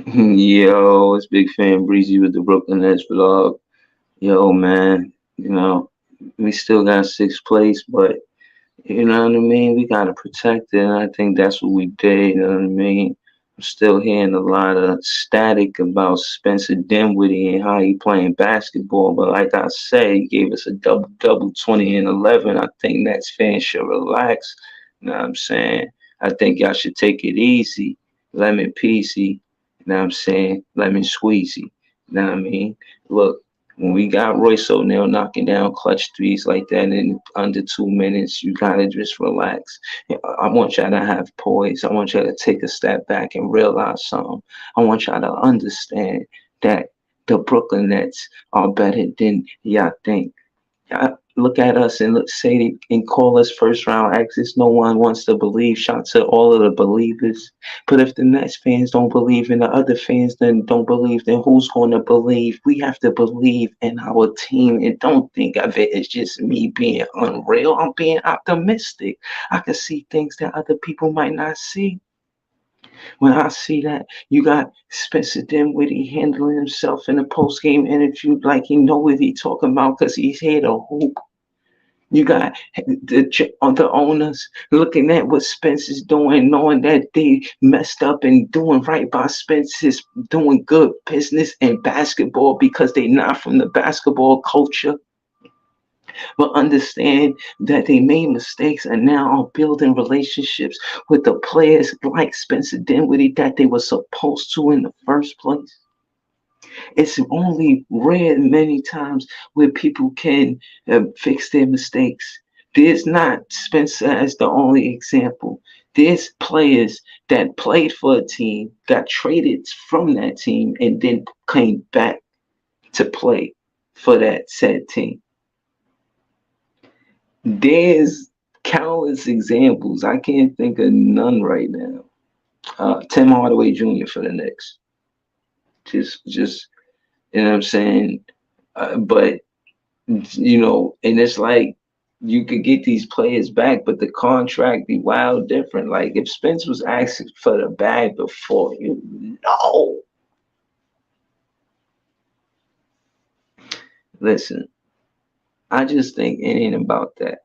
Yo, it's Big Fan Breezy with the Brooklyn Nets vlog. Yo, man, we still got sixth place, but you know what I mean? We gotta protect it, and I think that's what we did, you know what I mean? I'm still hearing a lot of static about Spencer Dinwiddie and how he playing basketball, but like I said, he gave us a double double 20 and 11. I think Nets fans should relax. You know what I'm saying? I think y'all should take it easy, lemon peasy. You know what I'm saying? Lemon squeezy. You know what I mean? Look, when we got Royce O'Neal knocking down clutch threes like that in under 2 minutes, you gotta just relax. I want y'all to have poise. I want y'all to take a step back and realize something. I want y'all to understand that the Brooklyn Nets are better than y'all think. Look at us and and call us first round exits. No one wants to believe. Shout to all of the believers. But if the Nets fans don't believe and the other fans then don't believe, then who's going to believe? We have to believe in our team and don't think of it as just me being unreal. I'm being optimistic. I can see things that other people might not see. When I see that you got Spencer Dinwiddie handling himself in a post game interview like he know what he talking about because he's here to hoop. You got the owners looking at what Spencer's doing, knowing that they messed up and doing right by Spencer's doing good business in basketball because they not from the basketball culture, but understand that they made mistakes and now are building relationships with the players like Spencer Dinwiddie that they were supposed to in the first place. It's only rare many times where people can fix their mistakes. There's not Spencer as the only example. There's players that played for a team, got traded from that team, and then came back to play for that said team. There's countless examples. I can't think of none right now. Tim Hardaway Jr. for the Knicks. Just you know what I'm saying. But and it's like you could get these players back, but the contract be wild different. Like if Spence was asking for the bag before, listen, I just think it ain't about that.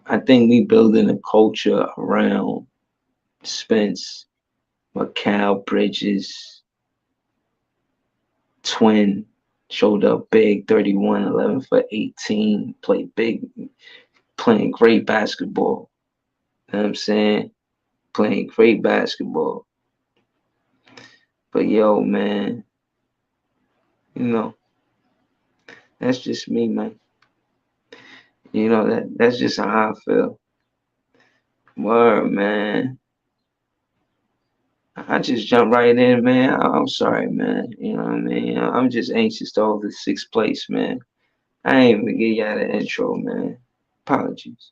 I think we building a culture around Spence, Mikal Bridges, Twin showed up big, 31, 11 for 18, played big, playing great basketball. You know what I'm saying? Playing great basketball. But yo, man, you know, that's just me, man. That's just how I feel. Word, man. I just jumped right in, man. I'm sorry, man. You know what I mean? I'm just anxious to hold the sixth place, man. I ain't even give y'all the intro, man. Apologies.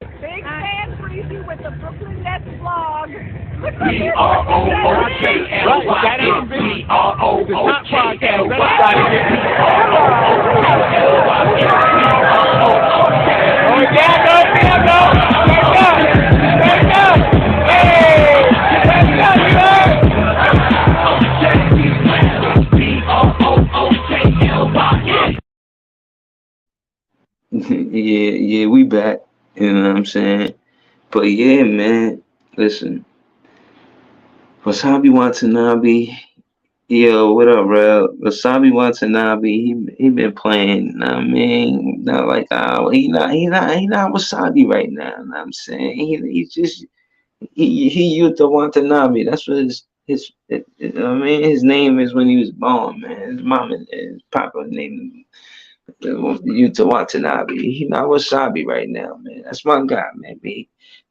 Big fan Breezy with the Brooklyn Nets vlog. Look what B they're R O doing. O K L Y N B R O O K L Y N B R O O K L Y N B R O O K. Oh yeah, Hey, B R O O K L Y N. Yeah, we back. You know what I'm saying? But yeah, man. Listen, Wasabi Watanabe. Yo, what up, bro? Wasabi Watanabe. He been playing. Know what I mean, not like he not Wasabi right now. Know what I'm saying he's just he Yuta Watanabe. That's what I mean, his name is when he was born, man. His mom and his papa named Yuta Watanabe. He not Wasabi right now, man. That's my guy, man.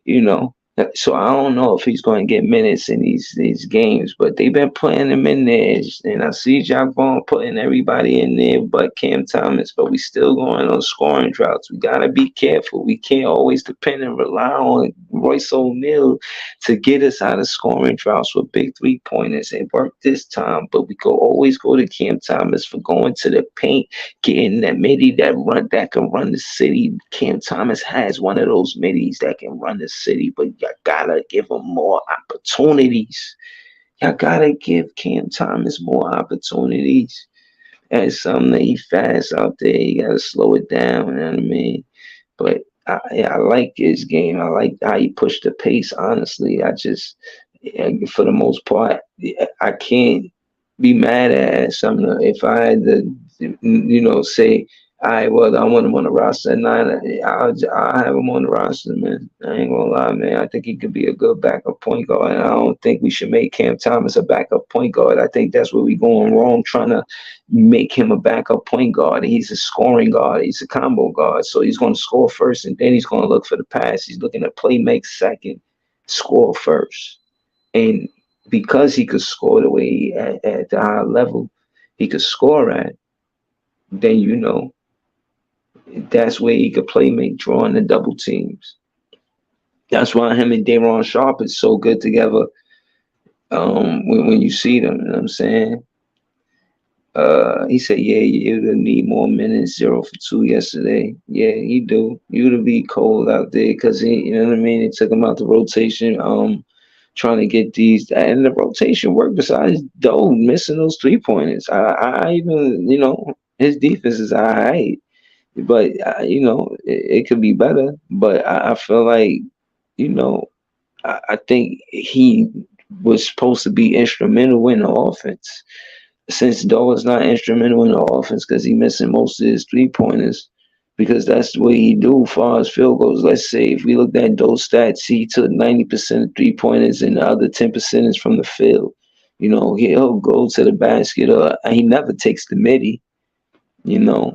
You know. So I don't know if he's going to get minutes in these games, but they've been putting him in there, and I see Jack Vaughn putting everybody in there, but Cam Thomas. But we still going on scoring droughts. We gotta be careful. We can't always depend and rely on Royce O'Neal to get us out of scoring droughts with big 3 pointers. It worked this time, but we could always go to Cam Thomas for going to the paint, getting that midi that can run the city. Cam Thomas has one of those middies that can run the city, but you gotta give him more opportunities. I gotta give Cam Thomas more opportunities. That's something that he fast out there. You gotta slow it down. You know what I mean? But I like his game. I like how he pushed the pace. Honestly, I just, for the most part, I can't be mad at something. If I had to, say, all right, well, I want him on the roster at 9. I'll have him on the roster, man. I ain't gonna lie, man. I think he could be a good backup point guard. And I don't think we should make Cam Thomas a backup point guard. I think that's where we going wrong, trying to make him a backup point guard. He's a scoring guard. He's a combo guard. So he's going to score first, and then he's going to look for the pass. He's looking to play make second, score first. And because he could score the way at the high level he could score at, then that's where he could play make, drawing the double teams. That's why him and Day'Ron Sharpe is so good together. When you see them, you know what I'm saying? He said, yeah, you would need more minutes, 0 for 2 yesterday. Yeah, he do. You would be cold out there because you know what I mean? It took him out the rotation, trying to get these, and the rotation worked besides Doe missing those 3-pointers. I even, his defense is all right, but, it could be better. But I feel like, you know, I think he was supposed to be instrumental in the offense. Since Doe is not instrumental in the offense because he missing most of his 3-pointers, because that's the way he do as far as field goals. Let's say if we looked at Doe's stats, he took 90% of 3-pointers and the other 10% is from the field. He'll go to the basket or he never takes the midi.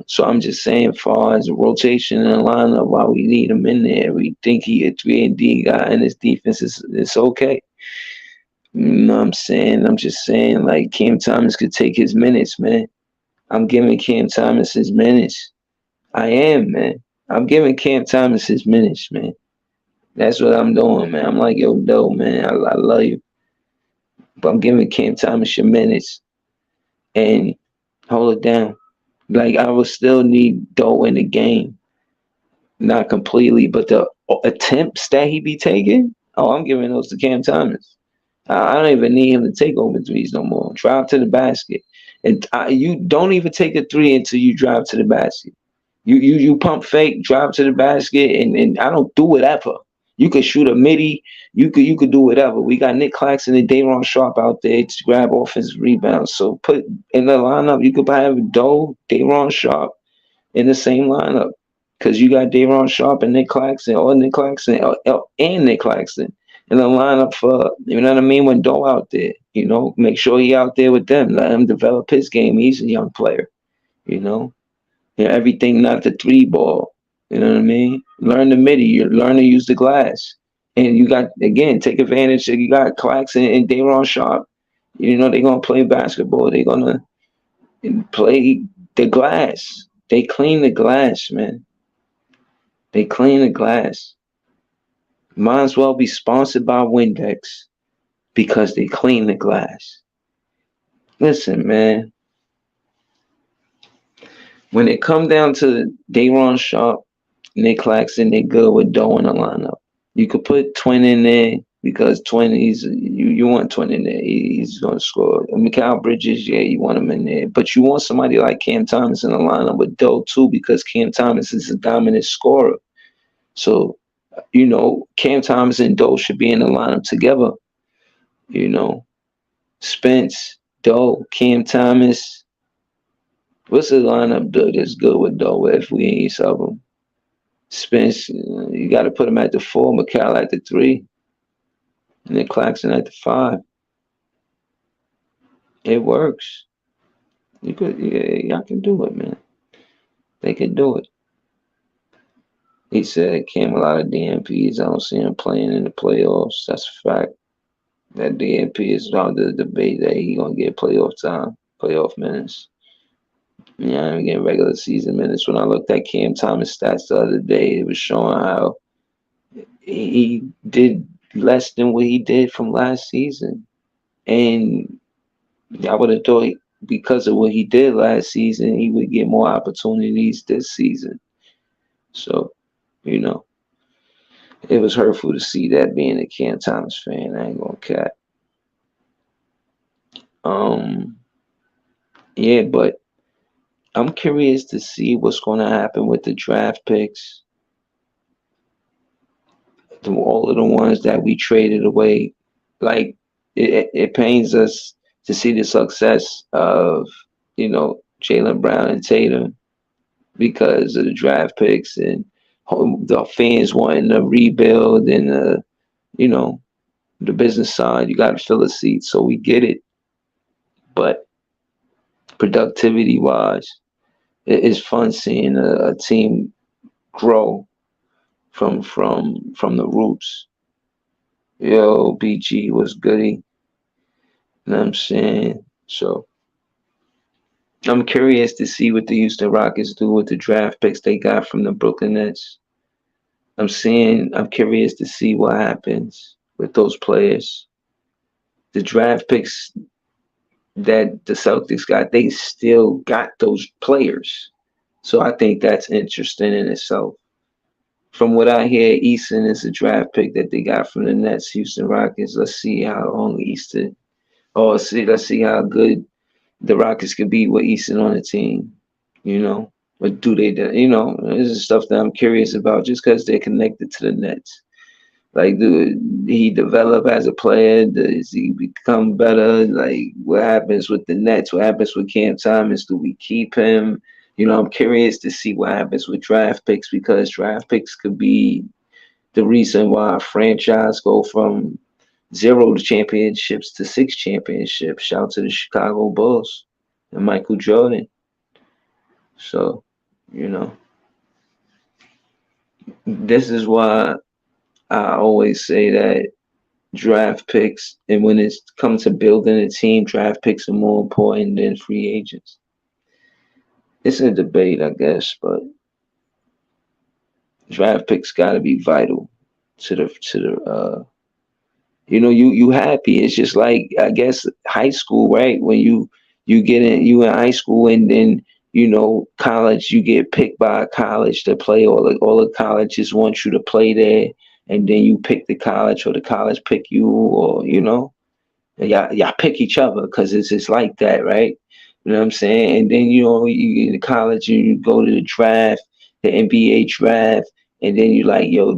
So I'm just saying, far as a rotation in the lineup, while we need him in there, we think he a 3-and-D guy and his defense is okay. You know what I'm saying? I'm just saying, like, Cam Thomas could take his minutes, man. I'm giving Cam Thomas his minutes. I am, man. I'm giving Cam Thomas his minutes, man. That's what I'm doing, man. I'm like, yo, Doe, man, I love you. But I'm giving Cam Thomas your minutes. And hold it down. Like, I will still need Doe in the game. Not completely, but the attempts that he be taking, I'm giving those to Cam Thomas. I don't even need him to take open threes no more. Drive to the basket. And you don't even take a 3 until you drive to the basket. You pump fake, drive to the basket, and I don't do whatever. You could shoot a midi. You could do whatever. We got Nick Claxton and Day'Ron Sharpe out there to grab offensive rebounds. So put in the lineup, you could have Doe, Day'Ron Sharpe in the same lineup. Because you got Day'Ron Sharpe and Nick Claxton, or Nick Claxton and Nick Claxton in the lineup for, you know what I mean, when Doe out there. Make sure he out there with them. Let him develop his game. He's a young player, everything not the 3 ball. You know what I mean? Learn the midi. You learn to use the glass. And you got, again, take advantage. You got Claxton and Day'Ron Sharpe. They're going to play basketball. They're going to play the glass. They clean the glass, man. They clean the glass. Might as well be sponsored by Windex because they clean the glass. Listen, man. When it come down to Day'Ron Sharpe, Nick Claxton, they good with Doe in the lineup. You could put Twin in there because Twin, you want Twin in there. He's going to score. Mikal Bridges, yeah, you want him in there. But you want somebody like Cam Thomas in the lineup with Doe too, because Cam Thomas is a dominant scorer. So, Cam Thomas and Doe should be in the lineup together. Spence, Doe, Cam Thomas. What's the lineup that's good with Doe if we ain't sub him? Spence, you got to put him at the 4, Mikal at the 3, and then Claxton at the 5. It works. Y'all can do it, man. They can do it. He said Cam a lot of DNPs. I don't see him playing in the playoffs. That's a fact. That DNP is on the debate that he gonna get playoff time, playoff minutes. Yeah, I'm getting regular season minutes. When I looked at Cam Thomas stats the other day, it was showing how he did less than what he did from last season. And I would have thought because of what he did last season, he would get more opportunities this season. So, it was hurtful to see that being a Cam Thomas fan. I ain't gonna cap. Um, yeah, but I'm curious to see what's going to happen with the draft picks, all of the ones that we traded away. Like it pains us to see the success of Jalen Brown and Tatum because of the draft picks and the fans wanting to rebuild and you know the business side. You got to fill a seat, so we get it. But productivity wise, it's fun seeing a team grow from the roots. Yo, BG was goody. You know what I'm saying? So I'm curious to see what the Houston Rockets do with the draft picks they got from the Brooklyn Nets. I'm curious to see what happens with those players. The draft picks that the Celtics got, they still got those players. So I think that's interesting in itself. From what I hear, Easton is a draft pick that they got from the Nets, Houston Rockets. Let's see how long Easton. Oh, see, let's see how good the Rockets could be with Easton on the team. You know, what do they do? This is stuff that I'm curious about just because they're connected to the Nets. Like, do he develop as a player? Does he become better? Like, what happens with the Nets? What happens with Cam Thomas? Do we keep him? I'm curious to see what happens with draft picks because draft picks could be the reason why a franchise go from 0 championships to 6 championships. Shout out to the Chicago Bulls and Michael Jordan. So, you know, this is why I always say that draft picks, and when it's come to building a team, draft picks are more important than free agents. It's a debate, I guess, but draft picks got to be vital to the. You happy. It's just like I guess high school, right? When you in high school and then college, you get picked by a college to play. All the colleges want you to play there, and then you pick the college or the college pick you, or y'all pick each other because it's just like that, right? You know what I'm saying? And then you in college and you go to the draft, the NBA draft, and then you like, yo,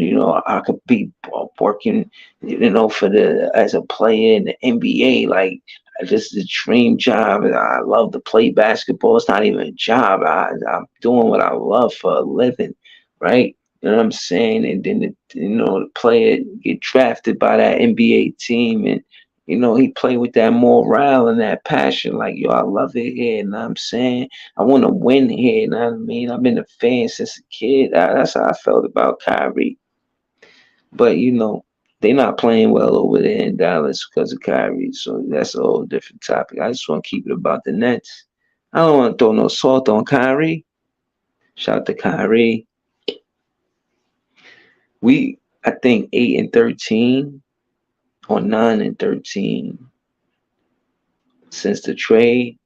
I could be working, for the as a player in the NBA. Like this is a dream job. And I love to play basketball. It's not even a job. I'm doing what I love for a living, right? You know what I'm saying? And then the player get drafted by that NBA team and he played with that morale and that passion. Like, yo, I love it here. You know what I'm saying? I want to win here. You know what I mean? I've been a fan since a kid. That's how I felt about Kyrie. But, they're not playing well over there in Dallas because of Kyrie. So that's a whole different topic. I just want to keep it about the Nets. I don't want to throw no salt on Kyrie. Shout out to Kyrie. I think 8-13 or 9-13 since the trade.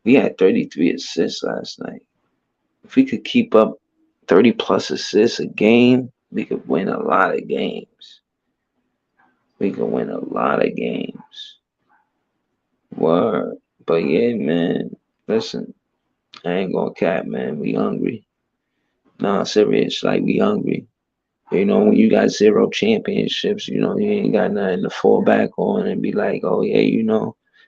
We had 33 assists last night. If we could keep up 30 plus assists a game, we could win a lot of games. Word. But yeah, man. Listen, I ain't gonna cap, man. We hungry. Nah, serious. Like, we hungry. When you got 0 championships, you ain't got nothing to fall back on and be like, oh, yeah,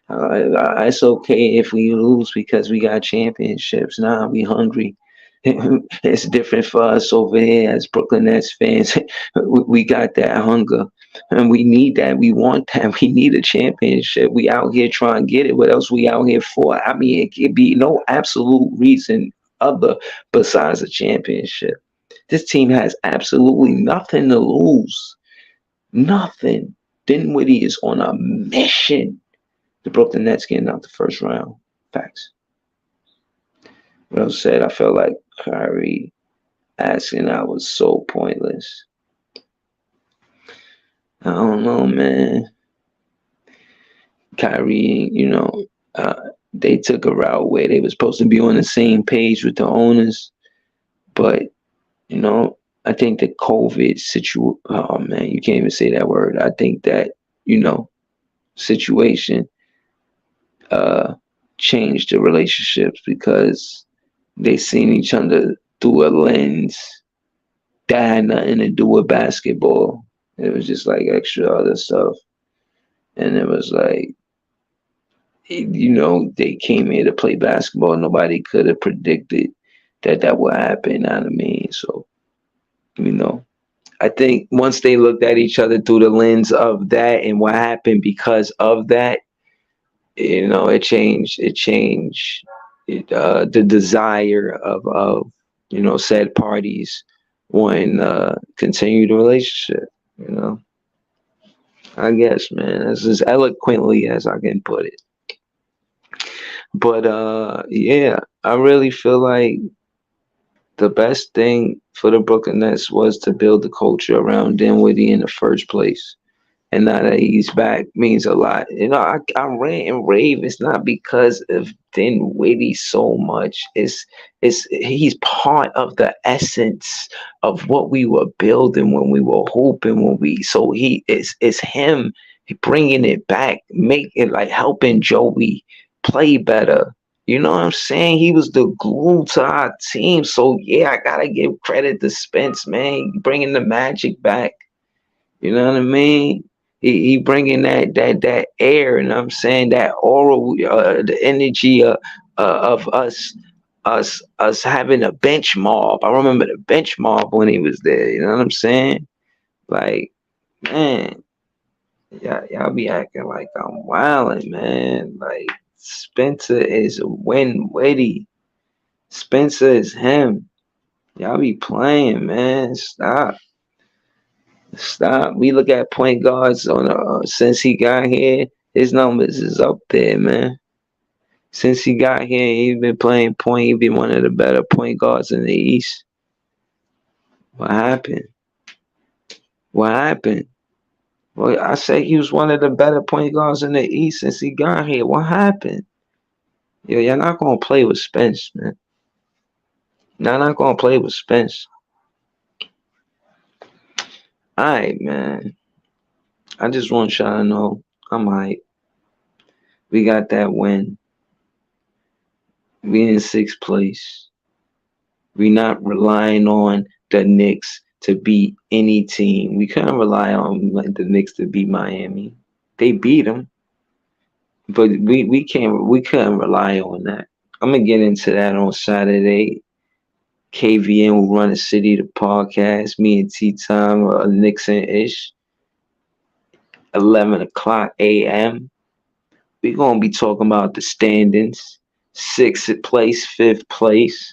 it's okay if we lose because we got championships. Nah, we hungry. It's different for us over here as Brooklyn Nets fans. We got that hunger and we need that. We want that. We need a championship. We out here trying to get it. What else we out here for? I mean, it could be no absolute reason other besides a championship. This team has absolutely nothing to lose. Nothing. Dinwiddie is on a mission. The Brooklyn Nets getting out the first round. Facts. What else said? I felt like Kyrie asking out was so pointless. I don't know, man. Kyrie, they took a route where they were supposed to be on the same page with the owners, but I think the COVID situation, oh man, you can't even say that word. I think that, situation uh changed the relationships because they seen each other through a lens that had nothing to do with basketball. It was just like extra other stuff. And it was like, they came here to play basketball. Nobody could have predicted that would happen. You know what I mean? So, you know, I think once they looked at each other through the lens of that and what happened because of that, it changed. It changed the desire of said parties wanting continue the relationship. You know, I guess, man, as eloquently as I can put it. But yeah, I really feel like the best thing for the Brooklyn Nets was to build the culture around Dinwiddie in the first place. And now that he's back means a lot. I rant and rave. It's not because of Dinwiddie so much. It's he's part of the essence of what we were building when we were hoping so it's him bringing it back, make it like helping Joey play better. You know what I'm saying? He was the glue to our team. So yeah, I gotta give credit to Spence, man, bringing the magic back. You know what I mean? He bringing that air, and I'm saying that aura, the energy of us having a bench mob. I remember the bench mob when he was there. You know what I'm saying? Like, man, y'all be acting like I'm wilding, man. Like Spencer is Witty. Spencer is him. Y'all be playing, man. Stop. Stop. We look at point guards on since he got here, his numbers is up there, man. Since he got here, he's been playing point. He's been one of the better point guards in the East. What happened? What happened? Well, I said he was one of the better point guards in the East since he got here. What happened? Yo, y'all not gonna play with Spence, man. Y'all not gonna play with Spence. Alright, man. I just want y'all to know I'm hype. We got that win. We in sixth place. We not relying on the Knicks to beat any team. We couldn't rely on the Knicks to beat Miami. They beat them, but we couldn't rely on that. I'm gonna get into that on Saturday. KVN will run a City the podcast. Me and T Time, Nixon ish. 11 o'clock a.m. We're gonna be talking about the standings. Sixth place, fifth place.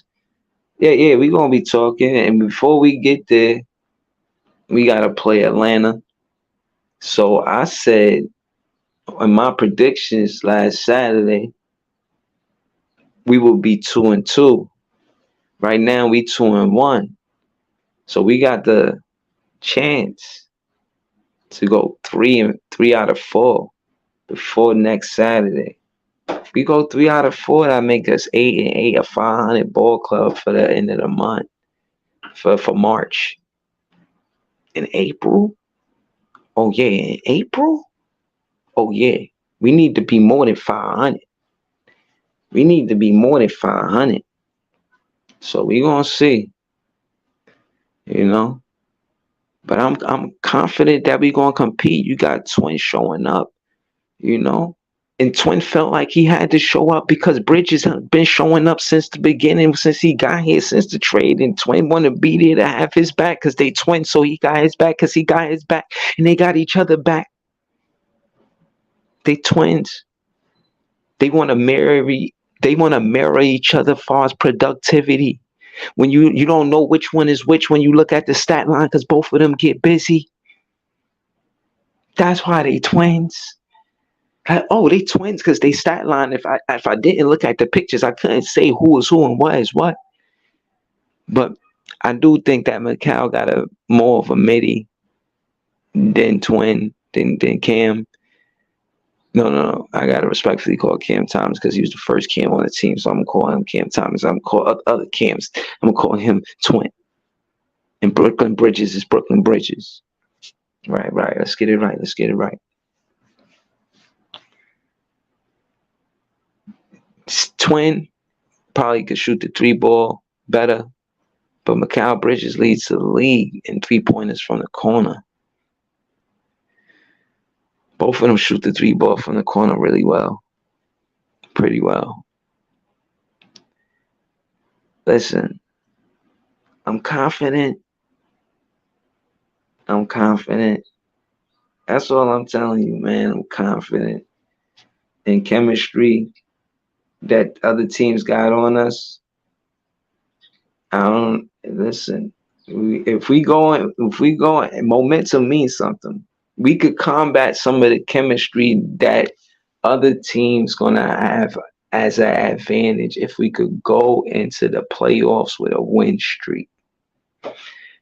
Yeah, we're gonna be talking. And before we get there, we gotta play Atlanta. So I said in my predictions last Saturday, we will be 2-2. Right now we 2-1. So we got the chance to go 3 out of 4 before next Saturday. We go 3 out of 4, that make us 8-8, a 500 ball club for the end of the month, for March. In April? Oh yeah, in April? Oh yeah, we need to be more than 500. We need to be more than 500. So we gonna see, But I'm confident that we gonna compete. You got Twin showing up, And Twin felt like he had to show up because Bridges has been showing up since the beginning, since he got here, since the trade. And Twin want to be there to have his back because they twins. So he got his back because he got his back. And they got each other back. They twins. They want to mirror each other as far as productivity. When you don't know which one is which when you look at the stat line because both of them get busy. That's why they twins. They twins because they stat line. If I didn't look at the pictures, I couldn't say who is who and what is what. But I do think that Mikal got a more of a midi than Twin than Cam. No. I gotta respectfully call Cam Thomas because he was the first Cam on the team. So I'm gonna call him Cam Thomas. I'm gonna call other Cams. I'm gonna call him Twin. And Brooklyn Bridges is Brooklyn Bridges. Right. Let's get it right. Quinn probably could shoot the 3-ball better, but Mikal Bridges leads the league in 3-pointers from the corner. Both of them shoot the 3-ball from the corner really well. Pretty well. Listen, I'm confident. That's all I'm telling you, man. I'm confident in chemistry that other teams got on us. I don't listen. If we go in, momentum means something. We could combat some of the chemistry that other teams gonna have as an advantage if we could go into the playoffs with a win streak.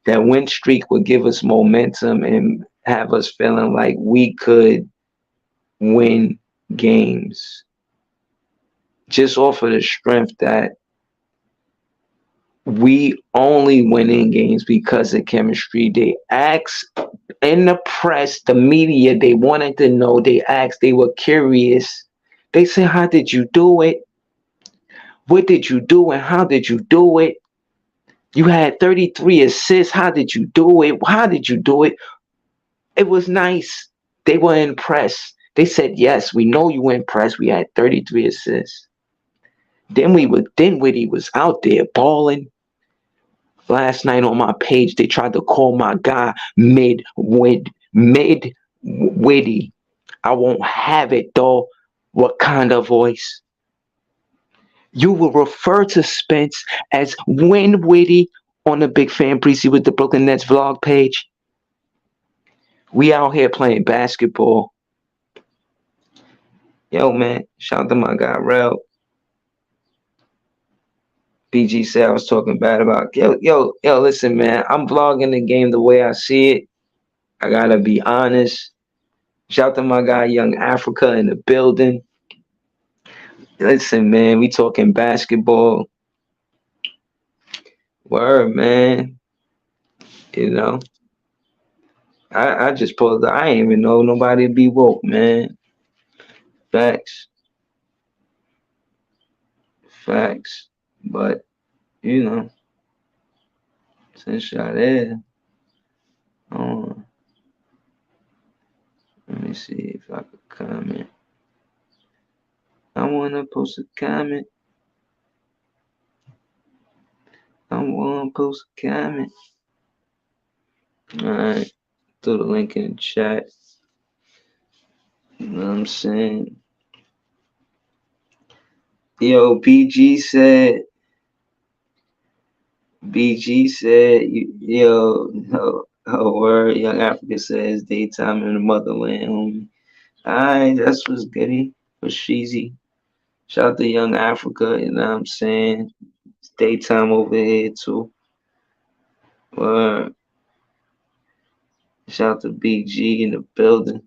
That win streak would give us momentum and have us feeling like we could win games just off of the strength that we only win in games because of chemistry. They asked in the press, the media, they wanted to know, they asked, they were curious. They said, how did you do it? What did you do and how did you do it? You had 33 assists. How did you do it? How did you do it? It was nice. They were impressed. They said, yes, we know you were impressed. We had 33 assists. Then Dinwiddie was out there balling. Last night on my page, they tried to call my guy Mid-Witty. I won't have it though. What kind of voice? You will refer to Spence as Win-Witty on the Big Fan Breezy with the Brooklyn Nets vlog page. We out here playing basketball. Yo, man, shout out to my guy, Rel. BG said I was talking bad about. Yo, listen, man, I'm vlogging the game the way I see it. I gotta be honest. Shout out to my guy, Young Africa, in the building. Listen, man, we talking basketball. Word, man. You know, I just pulled. I ain't even know nobody be woke, man. Facts. But you know, since y'all there, let me see if I could comment. I wanna post a comment. Alright, throw the link in the chat. You know what I'm saying? Yo, BG said, word, Young Africa says daytime in the motherland, homie. Alright, that's what's goody for Sheezy. Shout out to Young Africa, you know what I'm saying? It's daytime over here too. Word. Shout out to BG in the building.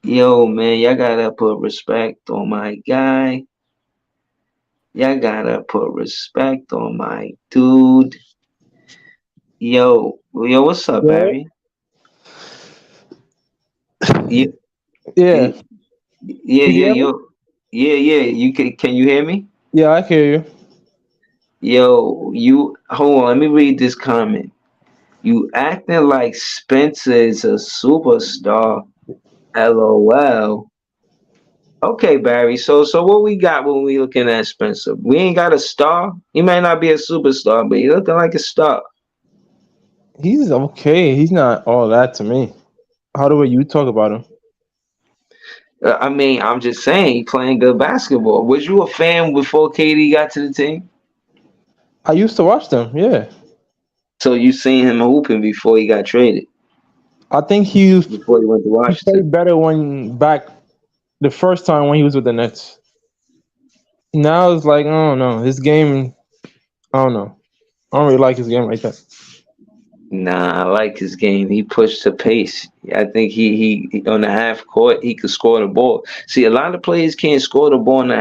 Yo, man, y'all gotta put respect on my guy. Y'all gotta put respect on my dude. Yo, what's up, Barry? Yeah. Yeah. You can you hear me? Yeah, I hear you. Yo, hold on, let me read this comment. You acting like Spencer is a superstar. LOL. Okay, Barry. So what we got when we looking at Spencer? We ain't got a star. He might not be a superstar, but he looking like a star. He's okay. He's not all that to me. How do you talk about him? I mean, I'm just saying, he playing good basketball. Was you a fan before KD got to the team? I used to watch them, yeah. So you seen him hooping before he got traded? I think before he went to Washington. He played better back the first time when he was with the Nets. Now it's like, I don't know. His game, I don't know. I don't really like his game like that. Nah, I like his game. He pushed the pace. I think he on the half court, he could score the ball. See, a lot of players can't score the ball in the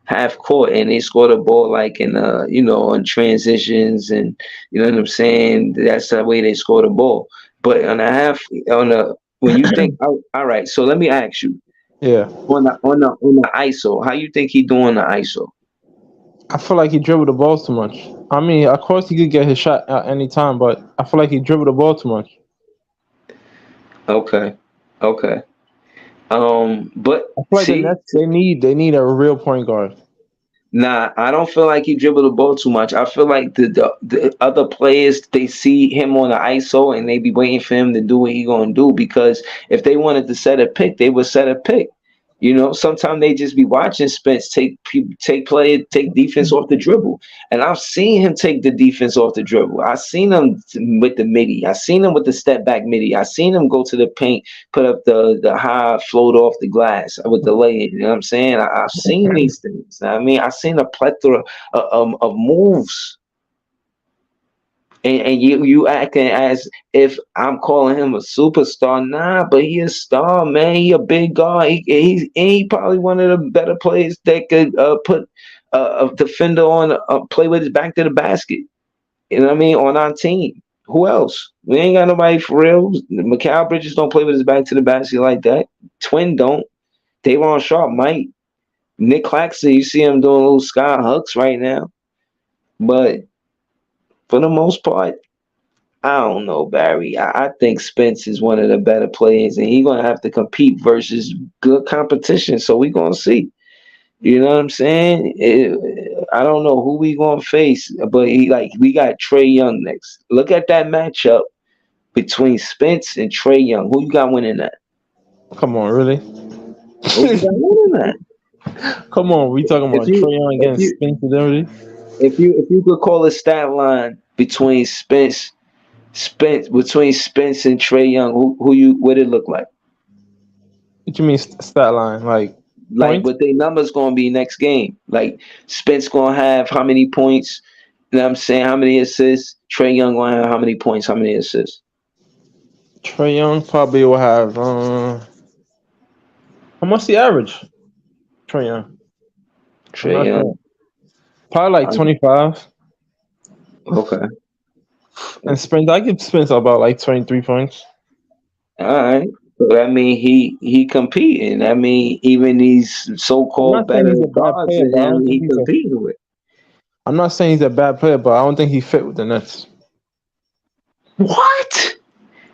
half court, and they score the ball like in on transitions, and you know what I'm saying. That's the way they score the ball. But on the when you think, all right. So let me ask you: Yeah. On the ISO. How you think he doing the ISO? I feel like he dribbled the ball too much. I mean, of course he could get his shot at any time, but I feel like he dribbled the ball too much. Okay. Okay. But I feel like the see, Nets they need a real point guard. nah, I don't feel like he dribbled the ball too much. I feel like the other players, they see him on the ISO and they be waiting for him to do what he gonna do, because if they wanted to set a pick, they would set a pick. Sometimes they just be watching Spence take defense off the dribble, and I've seen him take the defense off the dribble. I've seen him with the midi. I've seen him with the step back midi. I've seen him go to the paint, put up the high float off the glass with the lay in. You know what I'm saying? I've seen these things. I mean, I've seen a plethora of moves. And you acting as if I'm calling him a superstar. Nah, but he a star, man. He a big guy. He probably one of the better players that could put a defender on, play with his back to the basket. You know what I mean? On our team. Who else? We ain't got nobody for real. Mikal Bridges don't play with his back to the basket like that. Twin don't. Davon Sharp might. Nick Claxton, you see him doing little sky hooks right now. But for the most part, I don't know, Barry. I think Spence is one of the better players, and he's gonna have to compete versus good competition. So we gonna see. You know what I'm saying? I don't know who we gonna face, but we got Trae Young next. Look at that matchup between Spence and Trae Young. Who you got winning that? Come on, really? Who you got winning that? Come on, we talking about Trae Young against Spence and everything? If you could call a stat line between Spence and Trae Young, what it look like? What you mean stat line? Like what their numbers gonna be next game? Like Spence gonna have how many points? You know what I'm saying? How many assists? Trae Young gonna have how many points? How many assists? Trae Young probably will have how much the average? Trae Young. Probably like 25. Okay. And Spence, I give Spence about like 23 points. All right. So I mean, he competing. I mean, even these so-called better guards, he competing with. I'm not saying he's a bad player, but I don't think he fit with the Nets. What?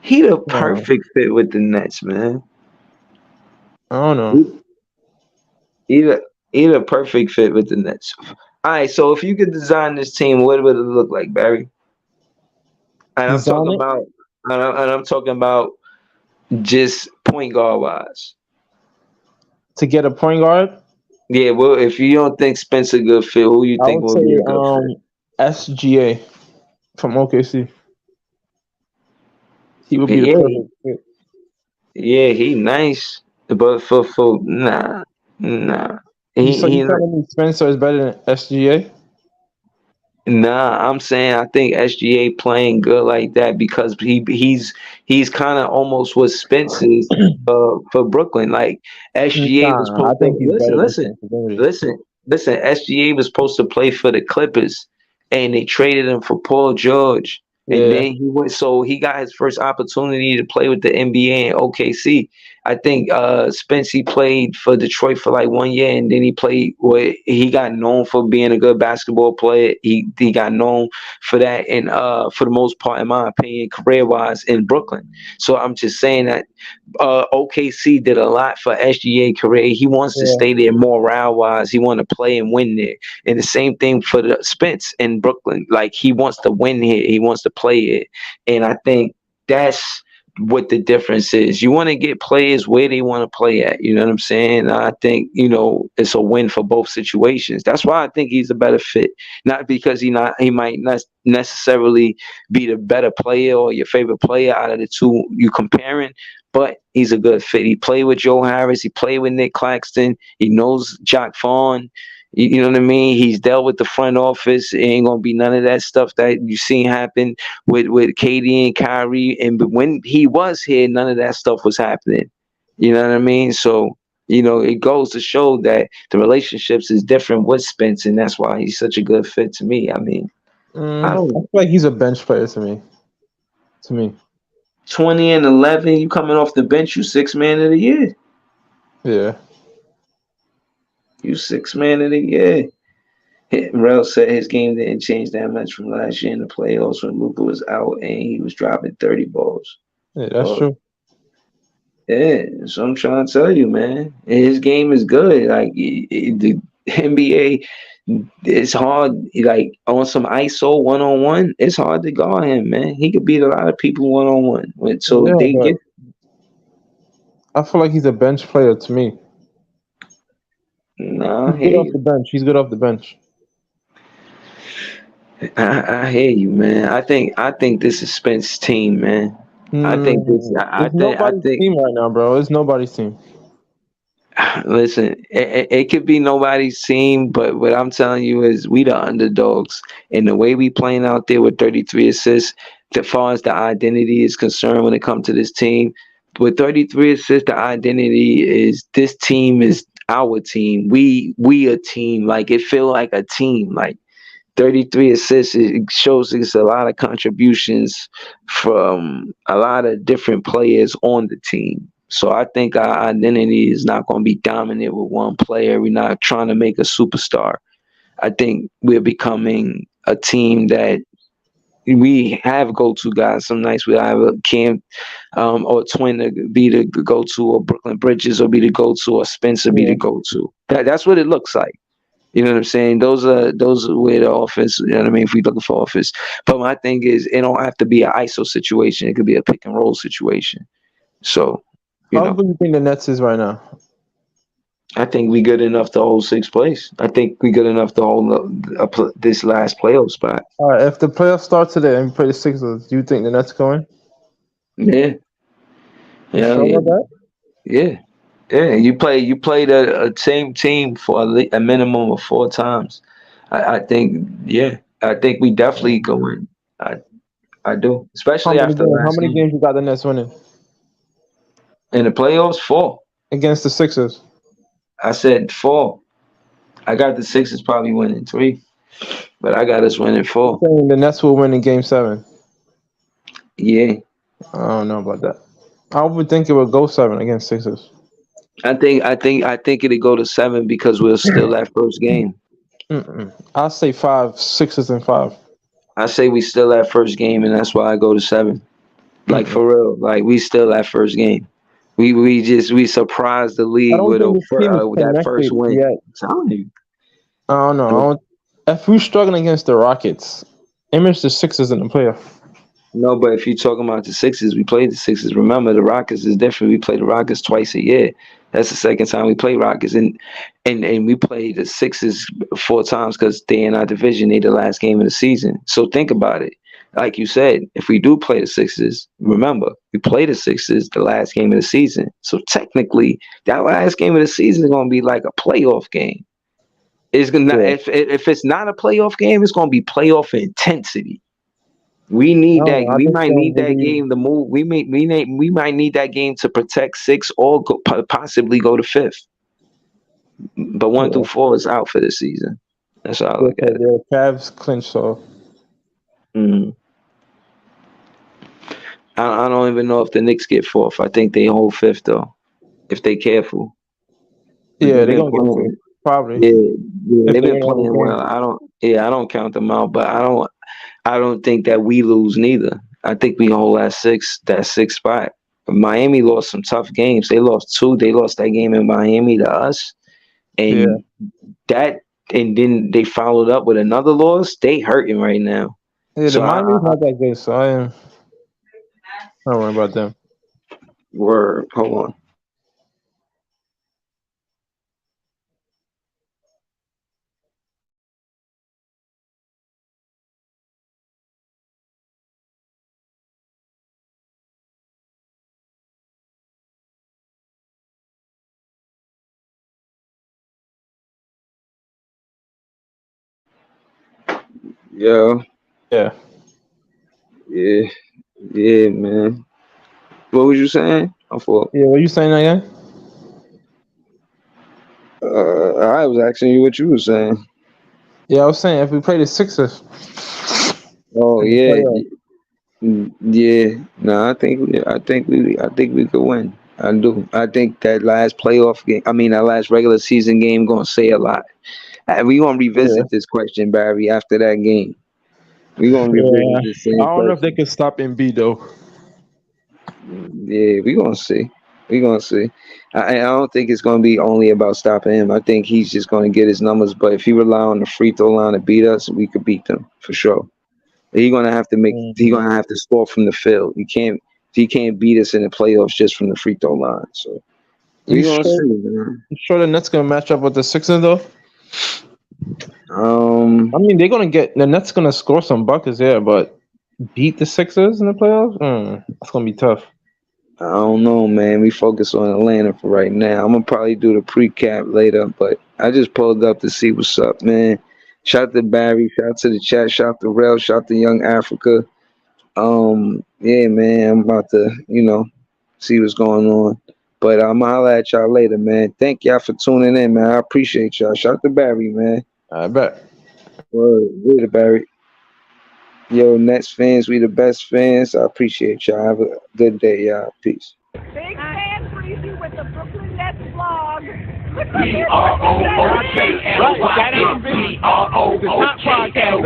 He the perfect fit with the Nets, man. I don't know. He the perfect fit with the Nets. All right, so if you could design this team, what would it look like, Barry? And I'm talking about just point guard wise. To get a point guard? Yeah, well, if you don't think Spencer good fit, who you think will be a good fit? SGA from OKC. He would be the perfect fit. Yeah, he nice, but for nah. So you telling me Spencer is better than SGA? Nah, I'm saying I think SGA playing good like that because he's kind of almost what Spence is for Brooklyn. Like SGA was supposed to listen. SGA was supposed to play for the Clippers, and they traded him for Paul George. And then he went, so he got his first opportunity to play with the NBA and OKC. I think Spence, he played for Detroit for like 1 year, and then he got known for being a good basketball player. He got known for that, and for the most part, in my opinion, career-wise in Brooklyn. So I'm just saying that OKC did a lot for SGA career. He wants to stay there morale-wise. He want to play and win there. And the same thing for the Spence in Brooklyn. Like, he wants to win here. He wants to play it. And I think that's what the difference is. You want to get players where they want to play at. You know what I'm saying? I think, it's a win for both situations. That's why I think he's a better fit. Not because he might not necessarily be the better player or your favorite player out of the two you comparing, but he's a good fit. He played with Joe Harris. He played with Nick Claxton. He knows Jacque Vaughn. You know what I mean? He's dealt with the front office. It ain't gonna be none of that stuff that you seen happen with KD and Kyrie. And when he was here, none of that stuff was happening. You know what I mean? So, it goes to show that the relationships is different with Spence, and that's why he's such a good fit to me. I mean, I feel like he's a bench player to me. 20 and 11, you coming off the bench, you 6th man of the year. Yeah. You 6 man of the year. Rel said his game didn't change that much from last year in the playoffs when Luka was out and he was dropping 30 balls. Yeah, that's true. Yeah, so I'm trying to tell you, man. His game is good. Like the NBA, it's hard. Like on some ISO 1-on-1, it's hard to guard him, man. He could beat a lot of people 1-on-1. So Yeah, they but get. I feel like he's a bench player to me. Nah, I He's good hear off the you. bench. He's good off the bench. I hear you, man. I think this is Spence's team, man. I think this. It's nobody's team right now, bro. It's nobody's team. Listen, it could be nobody's team, but what I'm telling you is we the underdogs. And the way we playing out there with 33 assists, as far as the identity is concerned when it comes to this team, with 33 assists, the identity is this team is our team. We a team. Like it feel like a team. Like 33 assists, it shows it's a lot of contributions from a lot of different players on the team. So I think our identity is not going to be dominant with one player. We're not trying to make a superstar. I think we're becoming a team that we have go-to guys. Some nights we have a Cam or Twin to be the go-to, or Brooklyn Bridges or be the go-to, or Spencer be the go-to. That's what it looks like. You know what I'm saying? Those are where the offense, you know what I mean, if we're looking for offense. But my thing is it don't have to be an ISO situation. It could be a pick and roll situation. So, How good do you think the Nets is right now? I think we good enough to hold sixth place. I think we good enough to hold this last playoff spot. All right, if the playoffs start today and we play the Sixers, do you think the Nets going? Yeah. Yeah. Sure about that? Yeah. Yeah, you played a same team for a minimum of 4 times. I think, yeah, I think we definitely going. I do, especially after how many games you got the Nets winning in the playoffs? 4 against the Sixers. I said 4. I got the Sixers probably winning 3, but I got us winning 4. You're saying the Nets will win in Game 7. Yeah, I don't know about that. I would think it would go 7 against Sixers. I think it'd go to 7 because we're still that first game. I'll say 5, Sixers and 5. I say we still that first game, and that's why I go to 7. Like for real, like we still that first game. We surprised the league with that first win. Yet. I'm telling you. I don't know. If we're struggling against the Rockets, image the Sixers in the playoff. No, but if you're talking about the Sixers, we played the Sixers. Remember, the Rockets is different. We play the Rockets twice a year. That's the second time we play Rockets, and we played the Sixers 4 times because they in our division. They the last game of the season. So think about it. Like you said, if we do play the Sixers, remember we play the Sixers the last game of the season. So technically, that last game of the season is going to be like a playoff game. It's gonna if it's not a playoff game, it's going to be playoff intensity. We need that. We might need that game to move. We might need that game to protect 6 or possibly go to 5th. But 1 through 4 is out for this season. That's how I look at it. The Cavs clinch, so. I don't even know if the Knicks get 4th. I think they hold 5th though, if they careful. Yeah, they're gonna get 4th. Probably. Yeah, they've been playing well. I don't count them out, but I don't think that we lose neither. I think we hold that 6th spot. Miami lost some tough games. They lost 2. They lost that game in Miami to us, and and then they followed up with another loss. They hurting right now. Yeah, the Miami's not that good, so I don't worry about them. Word, hold on. Yeah, man. What was you saying? What were you saying again? I was asking you what you were saying. Yeah, I was saying if we play the Sixers. Oh yeah, yeah. No, I think we could win. I do. I think that last playoff game, that last regular season game, gonna say a lot. We gonna Yeah. revisit this question, Barry, after that game. We gonna Yeah. revisit the I same don't know if they question. could stop Embiid though. Yeah, we gonna see. We gonna see. I don't think it's gonna be only about stopping him. I think he's just gonna get his numbers. But if he rely on the free throw line to beat us, we could beat them for sure. He gonna have to make. He Mhm. gonna have to score from the field. He can't. He can't beat us in the playoffs just from the free throw line. So we You gonna sure? see, man. You sure the Nets gonna match up with the Sixers though? Um, I mean, they're gonna get the Nets gonna score some buckets here, but beat the Sixers in the playoffs? That's gonna be tough. I don't know, man. We focus on Atlanta for right now. I'm gonna probably do the pre-cap later, but I just pulled up to see what's up, man. Shout out to Barry, shout out to the chat, shout out to Rel, shout out to Young Africa. Yeah, man, I'm about to, see what's going on. But I'm gonna holler at y'all later, man. Thank y'all for tuning in, man. I appreciate y'all. Shout out to Barry, man. I bet. Word, later, Barry. Yo, Nets fans, we the best fans. I appreciate y'all. Have a good day, y'all. Peace. Big fan Freezy with the Brooklyn Nets vlog. Look at this. Right, that ain't the top podcast.